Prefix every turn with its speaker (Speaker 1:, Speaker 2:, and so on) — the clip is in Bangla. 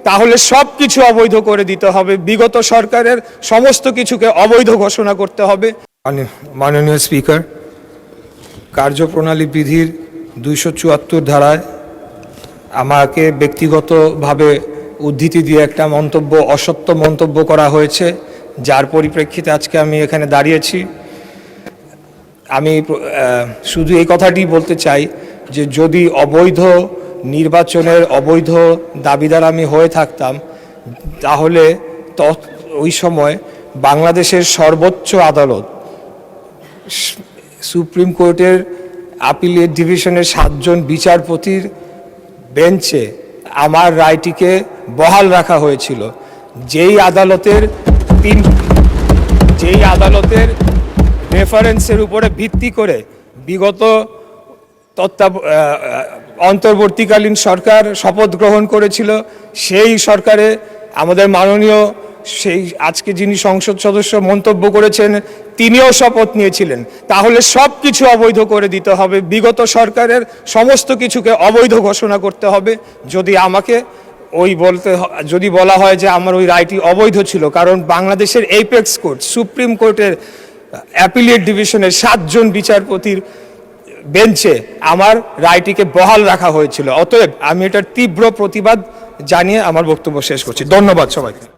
Speaker 1: তাহলে সব কিছু অবৈধ করে দিতে হবে, বিগত সরকারের সমস্ত কিছুকে অবৈধ ঘোষণা করতে হবে। মাননীয় স্পিকার, কার্যপ্রণালী বিধির 274 ধারায় আমাকে ব্যক্তিগতভাবে উদ্ধৃতি দিয়ে একটা অসত্য মন্তব্য করা হয়েছে, যার পরিপ্রেক্ষিতে আজকে আমি এখানে দাঁড়িয়েছি। আমি শুধু এই কথাটি বলতে চাই যে যদি অবৈধ নির্বাচনের অবৈধ দাবিদার আমি হয়ে থাকতাম, তাহলে ওই সময় বাংলাদেশের সর্বোচ্চ আদালত সুপ্রিম কোর্টের আপিলেট ডিভিশনের 7 জন বিচারপতির বেঞ্চে আমার রায়টিকে বহাল রাখা হয়েছিল, যেই আদালতের রেফারেন্সের উপরে ভিত্তি করে বিগত অন্তর্বর্তীকালীন সরকার শপথ গ্রহণ করেছিল। সেই সরকারে আমাদের মাননীয় আজকে যিনি সংসদ সদস্য মন্তব্য করেছেন, তিনিও শপথ নিয়েছিলেন। তাহলে সব কিছু অবৈধ করে দিতে হবে, বিগত সরকারের সমস্ত কিছুকে অবৈধ ঘোষণা করতে হবে। যদি বলা হয় যে আমার ওই রায়টি অবৈধ ছিল, কারণ বাংলাদেশের এপেক্স কোর্ট সুপ্রিম কোর্টের অ্যাপিলেট ডিভিশনের 7 জন বিচারপতির বেঞ্চে আমার রায়টিকে বহাল রাখা হয়েছিল। অতএব আমি এটার তীব্র প্রতিবাদ জানিয়ে আমার বক্তব্য শেষ করছি। ধন্যবাদ সবাইকে।